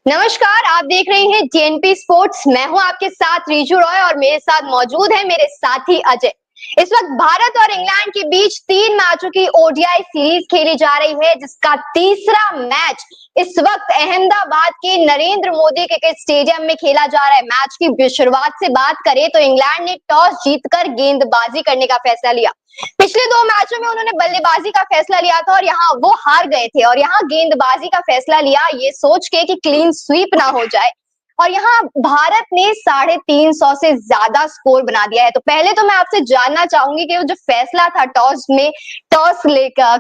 नमस्कार, आप देख रहे हैं टीएनपी स्पोर्ट्स। मैं हूं आपके साथ रीजू रॉय और मेरे साथ मौजूद है मेरे साथी अजय। इस वक्त भारत और इंग्लैंड के बीच 3 मैचों की ओडीआई सीरीज खेली जा रही है, जिसका तीसरा मैच इस वक्त अहमदाबाद के नरेंद्र मोदी क्रिकेट स्टेडियम में खेला जा रहा है। मैच की शुरुआत से बात करें तो इंग्लैंड ने टॉस जीतकर गेंदबाजी करने का फैसला लिया। पिछले 2 मैचों में उन्होंने बल्लेबाजी का फैसला लिया था और यहाँ वो हार गए थे, और यहाँ गेंदबाजी का फैसला लिया ये सोच के कि क्लीन स्वीप ना हो जाए, और यहाँ भारत ने 350 से ज्यादा स्कोर बना दिया है। तो पहले तो मैं आपसे जानना चाहूंगी कि वो जो फैसला था टॉस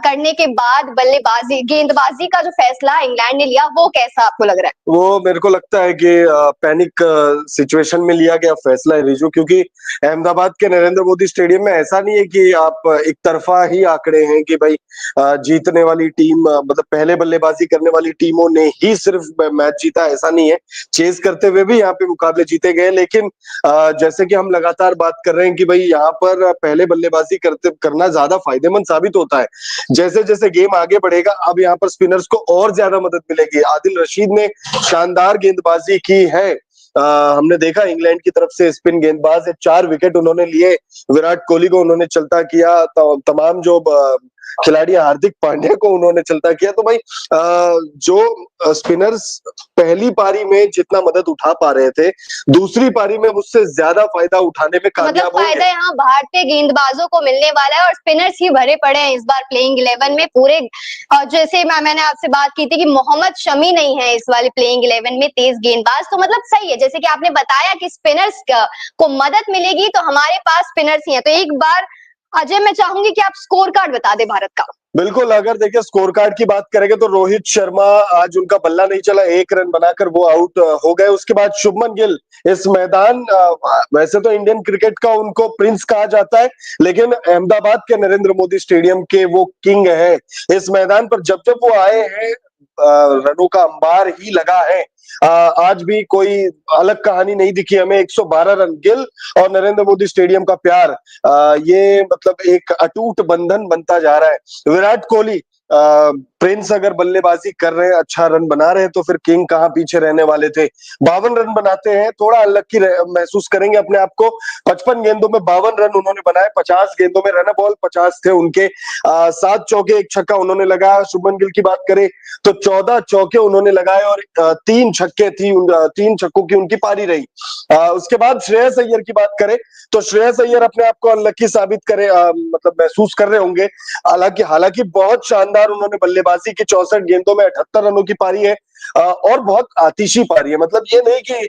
करने के बाद बल्लेबाजी गेंदबाजी का जो फैसला इंग्लैंड ने लिया, वो कैसा आपको लग रहा है? वो मेरे को लगता है कि पैनिक सिचुएशन में लिया गया फैसला है रिजू, क्योंकि अहमदाबाद के नरेंद्र मोदी स्टेडियम में ऐसा नहीं है कि आप एक तरफा ही आंकड़े हैं कि भाई जीतने वाली टीम मतलब पहले बल्लेबाजी करने वाली टीमों ने ही सिर्फ मैच जीता, ऐसा नहीं है। चेज करते हुए भी यहाँ पे मुकाबले जीते गए, लेकिन जैसे कि हम लगातार बात कर रहे हैं कि भाई यहाँ पर पहले बल्लेबाजी करना ज्यादा फायदेमंद साबित होता है। जैसे जैसे गेम आगे बढ़ेगा अब यहाँ पर स्पिनर्स को और ज्यादा मदद मिलेगी। आदिल रशीद ने शानदार गेंदबाजी की है। हमने देखा इंग्लैंड की तरफ से स्पिन गेंदबाज है, 4 विकेट उन्होंने लिए। विराट कोहली को उन्होंने चलता किया, तमाम जो खिलाड़ी हार्दिक पांड्या को उन्होंने चलता किया। तो भाई जो स्पिनर्स पहली पारी में जितना मदद उठा पा रहे थे, दूसरी पारी में उससे ज्यादा फायदा उठाने में कामयाब हो गए। फायदा यहाँ भारतीय गेंदबाजों को मिलने वाला है और स्पिनर्स ही भरे पड़े हैं इस बार प्लेइंग 11 में पूरे। जैसे मैंने आपसे बात की थी कि मोहम्मद शमी नहीं है इस वाले प्लेइंग 11 में तेज गेंदबाज, तो मतलब सही है। जैसे कि आपने बताया कि स्पिनर्स को मदद मिलेगी, तो हमारे पास स्पिनर्स ही हैं। तो एक बार अजय मैं चाहूंगी कि आप स्कोर कार्ड बता दें भारत का। बिल्कुल, अगर देखिए स्कोर कार्ड की बात करेंगे तो रोहित शर्मा आज उनका बल्ला नहीं चला, 1 रन बनाकर वो आउट हो गए। उसके बाद शुभमन गिल इस मैदान वैसे तो इंडियन क्रिकेट का उनको प्रिंस कहा जाता है, लेकिन अहमदाबाद के नरेंद्र मोदी स्टेडियम के वो किंग है। इस मैदान पर जब जब वो आए हैं रनों का अंबार ही लगा है। आज भी कोई अलग कहानी नहीं दिखी हमें। 112 रन, गिल और नरेंद्र मोदी स्टेडियम का प्यार, ये मतलब एक अटूट बंधन बनता जा रहा है। विराट कोहली प्रिंस अगर बल्लेबाजी कर रहे हैं, अच्छा रन बना रहे हैं, तो फिर किंग कहाँ पीछे रहने वाले थे। 52 रन बनाते हैं, थोड़ा अनलक्की महसूस करेंगे अपने आप को। 55 गेंदों में 52 रन उन्होंने बनाए, 50 गेंदों में रन बॉल 50 थे उनके। 7 चौके 1 छक्का उन्होंने लगाया। शुभमन गिल की बात करें तो 14 चौके उन्होंने लगाए और 3 छक्के थी, 3 छक्कों की उनकी पारी रही। उसके बाद श्रेयस अय्यर की बात करें तो श्रेयस अय्यर अपने आप को अनलक्की साबित करे मतलब महसूस कर रहे होंगे। हालांकि बहुत शानदार उन्होंने बल्लेबाजी की, 64 गेंदों में 78 रनों की पारी है और बहुत आतिशी पारी है। मतलब ये नहीं कि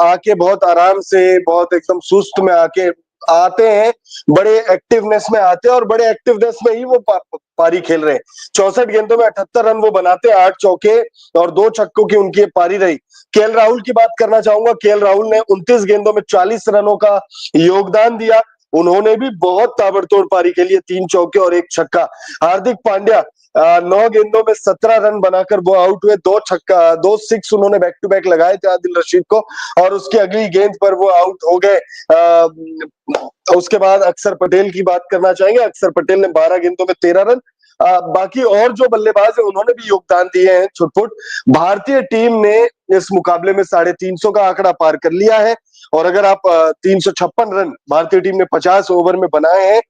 आके बहुत आराम से बहुत एकदम सुस्त में आते हैं, बड़े एक्टिवनेस में आते हैं और बड़े एक्टिवनेस में ही वो पारी खेल रहे हैं। 64 गेंदों में 78 रन वो बनाते, 8 चौके और 2 छक्कों की उनकी पारी रही। केएल राहुल की बात करना चाहूंगा। केएल राहुल ने 29 गेंदों में 40 रनों का योगदान दिया। उन्होंने भी बहुत ताबड़तोड़ पारी के लिए, 3 चौके और 1 छक्का। हार्दिक पांड्या 9 गेंदों में 17 रन बनाकर वो आउट हुए। 2 सिक्स उन्होंने बैक टू बैक लगाए थे आदिल रशीद को और उसकी अगली गेंद पर वो आउट हो गए। उसके बाद अक्षर पटेल की बात करना चाहेंगे। अक्षर पटेल ने 12 गेंदों में 13 रन। बाकी और जो बल्लेबाज है उन्होंने भी योगदान दिए हैं छुटपुट। भारतीय टीम ने इस मुकाबले में 350 का आंकड़ा पार कर लिया है और अगर आप 356 रन भारतीय टीम ने 50 ओवर में बनाए हैं।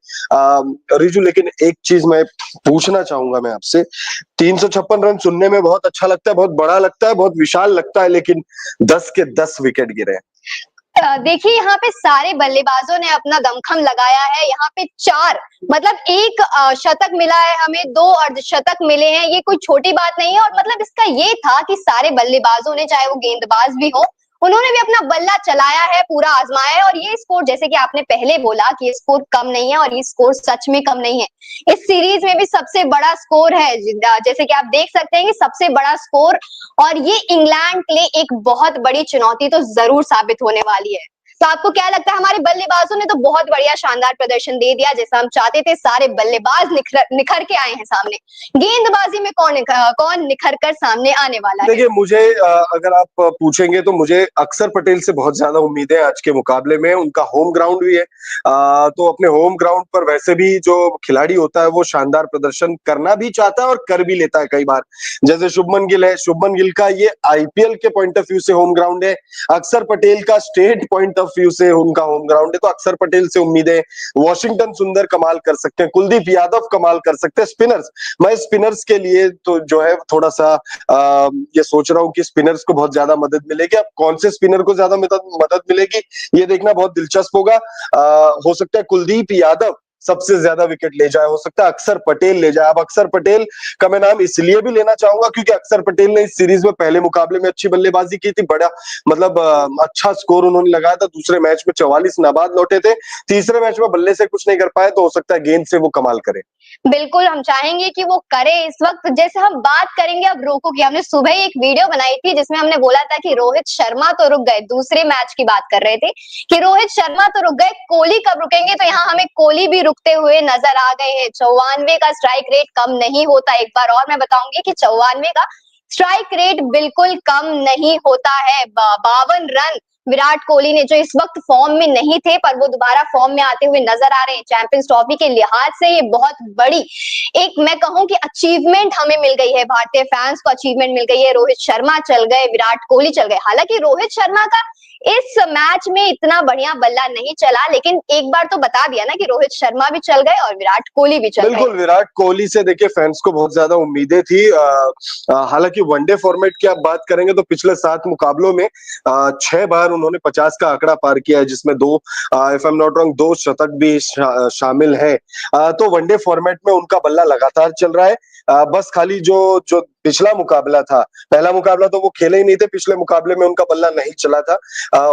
रिजू, लेकिन एक चीज मैं पूछना चाहूंगा मैं आपसे। 356 रन सुनने में बहुत अच्छा लगता है, बहुत बड़ा लगता है, बहुत विशाल लगता है, लेकिन 10 के 10 विकेट गिरे। देखिए यहाँ पे सारे बल्लेबाजों ने अपना दमखम लगाया है। यहाँ पे 4 मतलब 1 शतक मिला है हमें, 2 अर्धशतक मिले हैं। ये कोई छोटी बात नहीं है और मतलब इसका ये था कि सारे बल्लेबाजों ने, चाहे वो गेंदबाज भी हो, उन्होंने भी अपना बल्ला चलाया है, पूरा आजमाया है। और ये स्कोर, जैसे कि आपने पहले बोला कि ये स्कोर कम नहीं है, और ये स्कोर सच में कम नहीं है। इस सीरीज में भी सबसे बड़ा स्कोर है, जैसे कि आप देख सकते हैं कि सबसे बड़ा स्कोर, और ये इंग्लैंड के लिए एक बहुत बड़ी चुनौती तो जरूर साबित होने वाली है। तो आपको क्या लगता है, हमारे बल्लेबाजों ने तो बहुत बढ़िया शानदार प्रदर्शन दे दिया जैसा हम चाहते थे, सारे बल्लेबाज निखर के आए हैं सामने। गेंदबाजी में कौन निखर कर सामने आने वाला है? देखिए मुझे अगर आप पूछेंगे तो मुझे अक्षर पटेल से बहुत ज्यादा उम्मीद है आज के मुकाबले में। उनका होम ग्राउंड भी है, तो अपने होम ग्राउंड पर वैसे भी जो खिलाड़ी होता है वो शानदार प्रदर्शन करना भी चाहता है और कर भी लेता है कई बार। जैसे शुभमन गिल है, शुभमन गिल का ये आईपीएल के पॉइंट ऑफ व्यू से होम ग्राउंड है, अक्षर पटेल का स्टेट पॉइंट ऑफ व्यू से उनका होम ग्राउंड है। तो अक्षर पटेल से उम्मीद है, वॉशिंगटन सुंदर कमाल कर सकते हैं, कुलदीप यादव कमाल कर सकते हैं। स्पिनर्स, मैं स्पिनर्स के लिए तो जो है थोड़ा सा ये सोच रहा हूँ कि स्पिनर्स को बहुत ज्यादा मदद मिलेगी। अब कौन से स्पिनर को ज्यादा मदद मिलेगी ये देखना बहुत दिलचस्प होगा। हो सकता है कुलदीप यादव सबसे ज्यादा विकेट ले जाए, हो सकता है अक्षर पटेल ले जाए। अब अक्षर पटेल का मैं नाम इसलिए भी लेना चाहूंगा क्योंकि अक्षर पटेल ने इस सीरीज में पहले मुकाबले में अच्छी बल्लेबाजी की थी, बड़ा मतलब अच्छा स्कोर उन्होंने लगाया था। दूसरे मैच में 44 नाबाद लौटे थे, तीसरे मैच में बल्ले से कुछ नहीं कर पाए, तो हो सकता है गेंद से वो कमाल करे। बिल्कुल, हम चाहेंगे कि वो करे इस वक्त। जैसे हम बात करेंगे अब रोको की, हमने सुबह ही एक वीडियो बनाई थी जिसमें हमने बोला था कि रोहित शर्मा तो रुक गए, दूसरे मैच की बात कर रहे थे कि रोहित शर्मा तो रुक गए, कोहली कब रुकेंगे? तो यहाँ हमें कोहली भी रुकते हुए नजर आ गए हैं। 94 का स्ट्राइक रेट कम नहीं होता। एक बार और मैं बताऊंगी कि 94 का स्ट्राइक रेट बिल्कुल कम नहीं होता है। 52 रन विराट कोहली ने, जो इस वक्त फॉर्म में नहीं थे पर वो दोबारा फॉर्म में आते हुए नजर आ रहे हैं। चैंपियंस ट्रॉफी के लिहाज से ये बहुत बड़ी एक मैं कहूं कि अचीवमेंट हमें मिल गई है, भारतीय फैंस को अचीवमेंट मिल गई है। रोहित शर्मा चल गए, विराट कोहली चल गए। हालांकि रोहित शर्मा का इस मैच में इतना बढ़िया बल्ला नहीं चला, लेकिन एक बार तो बता दिया ना कि रोहित शर्मा भी चल गए और विराट कोहली भी चल गए। बिल्कुल, विराट कोहली से देखिए फैंस को बहुत ज्यादा उम्मीदें थी। हालांकि वनडे फॉर्मेट की आप बात करेंगे तो पिछले 7 मुकाबलों में 6 बार उन्होंने 50 का आंकड़ा पार किया है, जिसमें 2 if I am not wrong 2 शतक भी शामिल है। तो वनडे फॉर्मेट में उनका बल्ला लगातार चल रहा है। बस खाली जो जो पिछला मुकाबला था, पहला मुकाबला तो वो खेले ही नहीं थे, पिछले मुकाबले में उनका बल्ला नहीं चला था।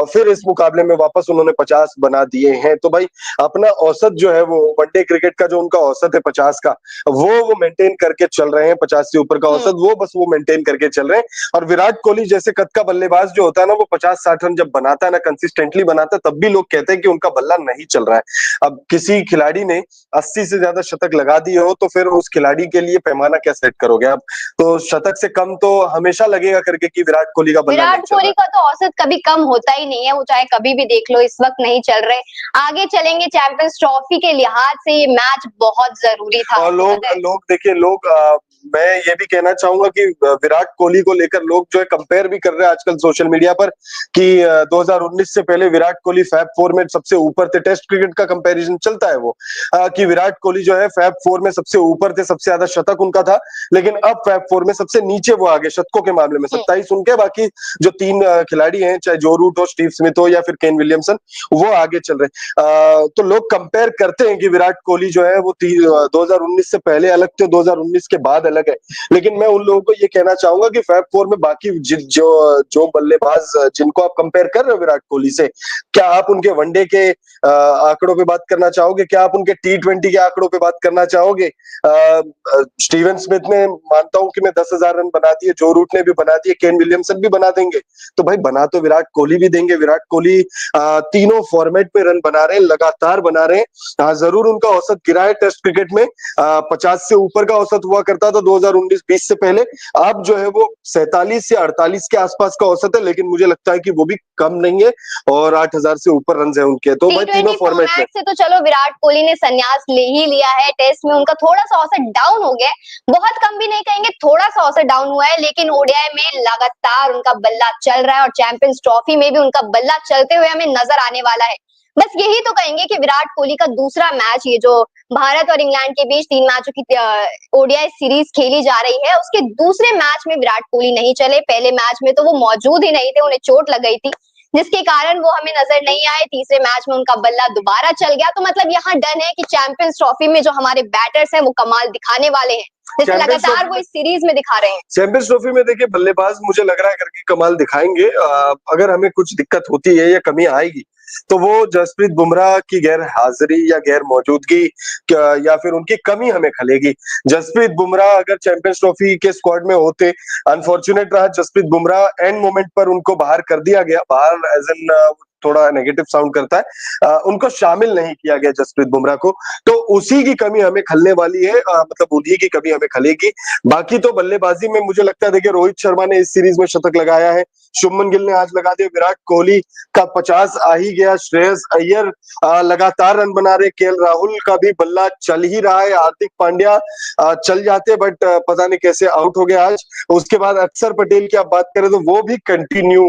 फिर इस मुकाबले में वापस उन्होंने 50 बना दिए हैं। तो भाई अपना औसत जो है वो वनडे क्रिकेट का जो उनका औसत है 50 का, वो मेंटेन करके चल रहे हैं। 50 से ऊपर का औसत वो बस वो मेंटेन करके चल रहे हैं। और विराट कोहली जैसे कद का बल्लेबाज जो होता है ना, वो 50-60 रन जब बनाता है ना, कंसिस्टेंटली बनाता है, तब भी लोग कहते हैं कि उनका बल्ला नहीं चल रहा है। अब किसी खिलाड़ी ने 80 से ज्यादा शतक लगा दिए हो तो फिर उस खिलाड़ी के लिए पैमाना क्या सेट करोगे आप? तो शतक से कम तो हमेशा लगेगा करके कि विराट कोहली का बल्ला विराट कोहली का तो औसत कभी कम होता ही नहीं है, वो चाहे कभी भी देख लो, इस वक्त नहीं चल रहे। आगे चलेंगे, चैंपियंस ट्रॉफी के लिहाज से ये मैच बहुत जरूरी था। और लोग देखिए, मैं ये भी कहना चाहूंगा कि विराट कोहली को लेकर लोग जो है कंपेयर भी कर रहे हैं आजकल सोशल मीडिया पर कि 2019 से पहले विराट कोहली फैब 4 में सबसे ऊपर थे। टेस्ट क्रिकेट का कंपैरिजन चलता है वो कि विराट कोहली जो है फैब 4 में सबसे ऊपर थे, सबसे ज्यादा शतक उनका था, लेकिन अब फैब 4 में सबसे नीचे वो आगे शतकों के मामले में 27 उनके, बाकी जो 3 खिलाड़ी हैं, चाहे जो रूट हो, स्टीव स्मिथ हो या फिर केन विलियमसन, वो आगे चल रहे। तो लोग कंपेयर करते हैं कि विराट कोहली जो है वो 2019 से पहले अलग थे, 2019 के बाद अलग है। लेकिन मैं उन लोगों को ये कहना चाहूंगा कि फैब 4 में बाकी जो बल्लेबाज जिनको आप कंपेयर कर रहे हो विराट कोहली से, क्या आप उनके वनडे के आंकड़ों पे बात करना चाहोगे? क्या आप उनके T20 के आंकड़ों पे बात करना चाहोगे? स्टीवन स्मिथ ने, मानता हूं कि मैं 10,000 रन बना दिए, जो रूट ने भी बना दिए, केन विलियमसन भी बना देंगे, तो भाई बना तो विराट कोहली भी देंगे। विराट कोहली तीनों फॉर्मेट पे रन बना रहे हैं, लगातार बना रहे हैं। जरूर उनका औसत गिरा है टेस्ट क्रिकेट में, 50 से ऊपर का औसत हुआ करता था 2019-20 से पहले। अब जो है वो 47 या 48 के आसपास का औसत है, लेकिन मुझे लगता है कि वो भी कम नहीं है और 8,000 से ऊपर रन है उनके। तो भाई तीनों फॉर्मेट में से तो चलो विराट कोहली ने संन्यास ले ही लिया है। टेस्ट में उनका थोड़ा सा औसत डाउन हो गया, बहुत कम भी नहीं कहेंगे, थोड़ा सा औसत डाउन हुआ है, लेकिन ओडीआई में लगातार उनका बल्ला चल रहा है और चैंपियंस ट्रॉफी में भी उनका बल्ला चलते हुए हमें नजर आने वाला है। बस यही तो कहेंगे कि विराट कोहली का दूसरा मैच, ये जो भारत और इंग्लैंड के बीच 3 मैचों की ओडीआई सीरीज खेली जा रही है, उसके दूसरे मैच में विराट कोहली नहीं चले। पहले मैच में तो वो मौजूद ही नहीं थे, उन्हें चोट लग गई थी, जिसके कारण वो हमें नजर नहीं आए। तीसरे मैच में उनका बल्ला दोबारा चल गया। तो मतलब यहाँ डन है कि चैंपियंस ट्रॉफी में जो हमारे बैटर्स हैं वो कमाल दिखाने वाले हैं, जैसे लगातार वो इस सीरीज में दिखा रहे हैं। चैंपियंस ट्रॉफी में देखिए बल्लेबाज मुझे लग रहा है करके कमाल दिखाएंगे। अगर हमें कुछ दिक्कत होती है या कमी आएगी तो वो जसप्रीत बुमराह की गैर हाजिरी या गैर मौजूदगी या फिर उनकी कमी हमें खलेगी। जसप्रीत बुमराह अगर चैंपियंस ट्रॉफी के स्क्वाड में होते, अनफॉर्चुनेट रहा जसप्रीत बुमराह, एंड मोमेंट पर उनको बाहर कर दिया गया, बाहर एज एन थोड़ा नेगेटिव साउंड करता है, उनको शामिल नहीं किया गया जसप्रीत बुमराह को, तो उसी की कमी हमें खलने वाली है, मतलब उन्हीं की कमी हमें खलेगी। बाकी तो बल्लेबाजी में मुझे लगता है, देखिए रोहित शर्मा ने इस सीरीज में शतक लगाया है, शुभमन गिल ने आज लगा दिया, विराट कोहली का 50 आ ही गया, श्रेयस अय्यर लगातार रन बना रहे, केएल राहुल का भी बल्ला चल ही रहा है, हार्दिक पांड्या चल जाते बट पता नहीं कैसे आउट हो गए आज। उसके बाद अक्षर पटेल की आप बात करें तो वो भी कंटिन्यू